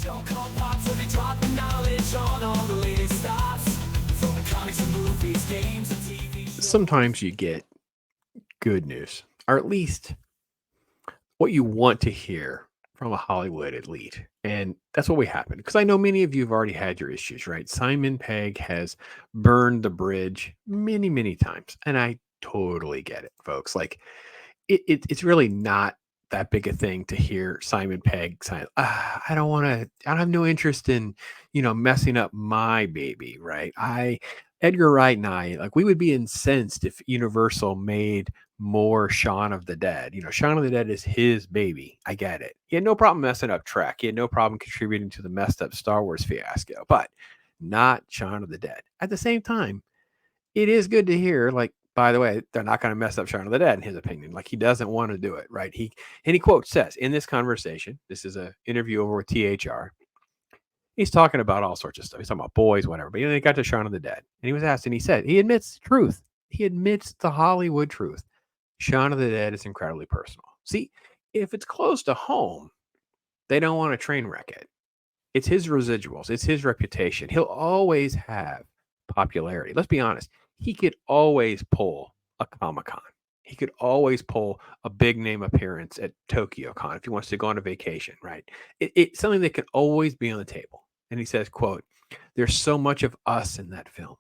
Show called Pop, so they drop the knowledge on all the latest thoughts from comics and movies, games and TV shows. Sometimes you get good news, or at least what you want to hear from a Hollywood elite. And that's what we happen. Because I know many of you have already had your issues, right? Simon Pegg has burned the bridge many, many times. And I totally get it, folks. Like, it's really not that big a thing to hear Simon Pegg say, I don't want to, I have no interest in, messing up my baby, right? Edgar Wright and I, like, we would be incensed if Universal made more Shaun of the Dead. Shaun of the Dead is his baby. I get it. He had no problem messing up Trek. He had no problem contributing to the messed up Star Wars fiasco, but not Shaun of the Dead. At the same time, it is good to hear, like, by the way, they're not going to mess up Shaun of the Dead, in his opinion. Like, he doesn't want to do it, right? He quote says in this conversation, this is an interview over with THR. He's talking about all sorts of stuff. He's talking about boys, whatever. But he got to Shaun of the Dead, and he was asked, and he said he admits truth. He admits the Hollywood truth. Shaun of the Dead is incredibly personal. See, if it's close to home, they don't want to train wreck it. It's his residuals. It's his reputation. He'll always have popularity. Let's be honest. He could always pull a Comic-Con. He could always pull a big name appearance at Tokyo Con if he wants to go on a vacation, right? It's something that can always be on the table. And he says, quote, there's so much of us in that film.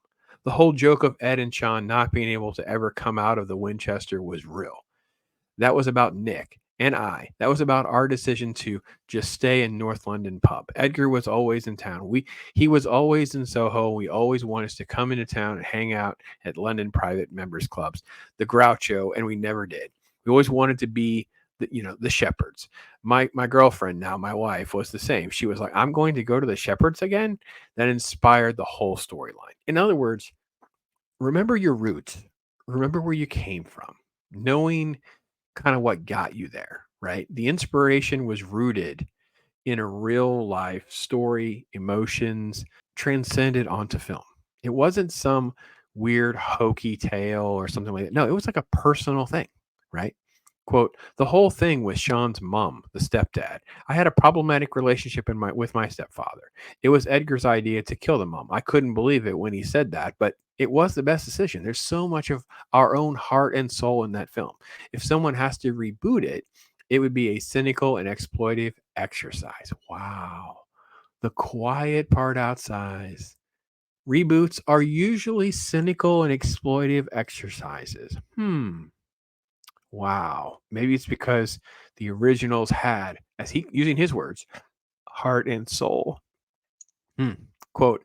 The whole joke of Ed and Shaun not being able to ever come out of the Winchester was real. That was about Nick and I. That was about our decision to just stay in North London pub. Edgar was always in town. He was always in Soho. We always wanted to come into town and hang out at London private members clubs, the Groucho, and we never did. We always wanted to be the Shepherds. My girlfriend, now my wife, was the same. She was like, I'm going to go to the Shepherds again. That inspired the whole storyline. In other words, remember your roots. Remember where you came from. Knowing kind of what got you there, right? The inspiration was rooted in a real life story, emotions, transcended onto film. It wasn't some weird hokey tale or something like that. No, it was like a personal thing, right? Quote, the whole thing with Shaun's mom, the stepdad. I had a problematic relationship with my stepfather. It was Edgar's idea to kill the mom. I couldn't believe it when he said that, but it was the best decision. There's so much of our own heart and soul in that film. If someone has to reboot it, it would be a cynical and exploitive exercise. Wow. The quiet part outside. Reboots are usually cynical and exploitive exercises. Wow. Maybe it's because the originals had, as he using his words, heart and soul. Quote,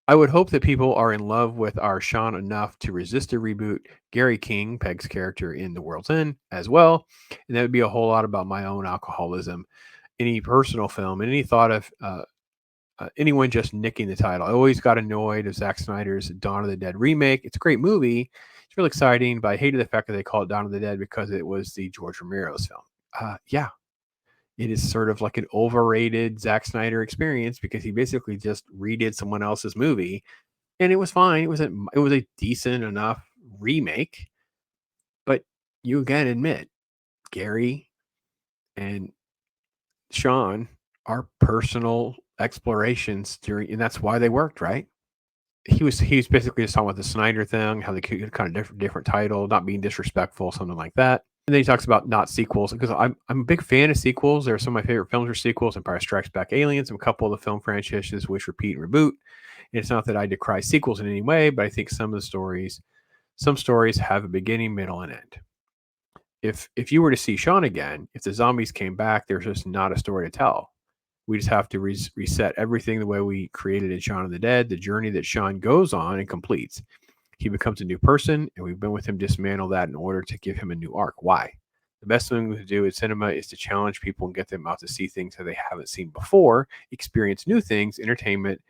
I would hope that people are in love with our Shaun enough to resist a reboot. Gary King, Peg's character in The World's End, as well. And that would be a whole lot about my own alcoholism, any personal film, and any thought of anyone just nicking the title. I always got annoyed of Zack Snyder's Dawn of the Dead remake. It's a great movie. It's really exciting, but I hated the fact that they called it Dawn of the Dead because it was the George Romero's film. Yeah, it is sort of like an overrated Zack Snyder experience because he basically just redid someone else's movie, and it was fine. It was a decent enough remake, but you again admit Gary and Shaun are personal explorations during, and that's why they worked, right? He's basically just talking about the Snyder thing, how they could kind of different title, not being disrespectful, something like that. And then he talks about not sequels because I'm a big fan of sequels. There are some of my favorite films are sequels. Empire Strikes Back, Aliens, and a couple of the film franchises which repeat and reboot. And it's not that I decry sequels in any way, but I think some stories have a beginning, middle, and end. If you were to see Shaun again, if the zombies came back, there's just not a story to tell. We just have to reset everything the way we created in Shaun of the Dead, the journey that Shaun goes on and completes. He becomes a new person, and we've been with him dismantle that in order to give him a new arc. Why? The best thing to do in cinema is to challenge people and get them out to see things that they haven't seen before, experience new things. Entertainment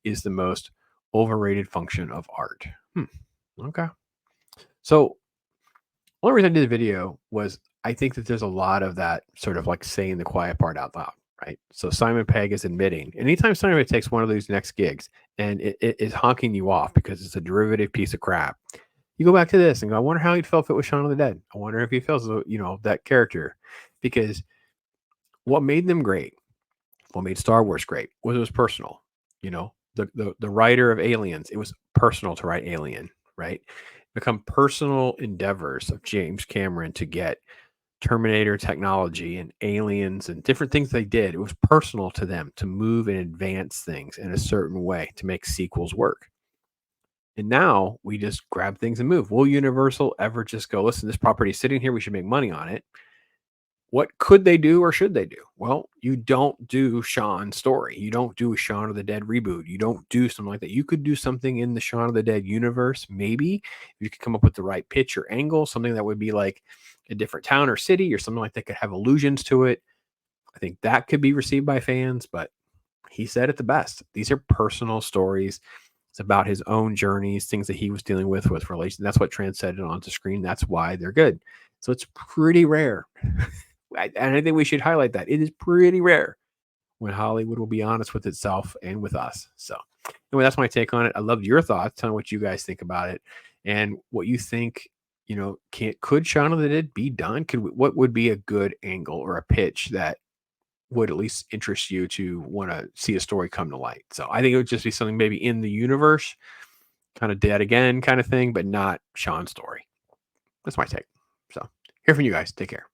is the most overrated function of art. Okay. So, the only reason I did the video was I think that there's a lot of that sort of like saying the quiet part out loud. Right. So Simon Pegg is admitting anytime somebody takes one of these next gigs and it is honking you off because it's a derivative piece of crap, you go back to this and go, I wonder how he'd felt if it was Shaun of the Dead. I wonder if he feels, that character, because what made them great What made Star Wars great was it was personal. You know, the writer of Aliens, it was personal to write Alien, right? Become personal endeavors of James Cameron to get Terminator technology and aliens and different things they did. It was personal to them to move and advance things in a certain way to make sequels work. And now we just grab things and move. Will Universal ever just go, listen, this property is sitting here, we should make money on it? What could they do or should they do? Well, you don't do Shaun's story. You don't do a Shaun of the Dead reboot. You don't do something like that. You could do something in the Shaun of the Dead universe, maybe. If you could come up with the right pitch or angle, something that would be like a different town or city or something like that could have allusions to it. I think that could be received by fans, but he said it the best. These are personal stories. It's about his own journeys, things that he was dealing with relations. That's what transcended onto screen. That's why they're good. So it's pretty rare. And I think we should highlight that. It is pretty rare when Hollywood will be honest with itself and with us. So anyway, that's my take on it. I love your thoughts. Tell me what you guys think about it and what you think, could Shaun of the Dead be done? What would be a good angle or a pitch that would at least interest you to want to see a story come to light? So I think it would just be something maybe in the universe, kind of dead again kind of thing, but not Shaun's story. That's my take. So hear from you guys. Take care.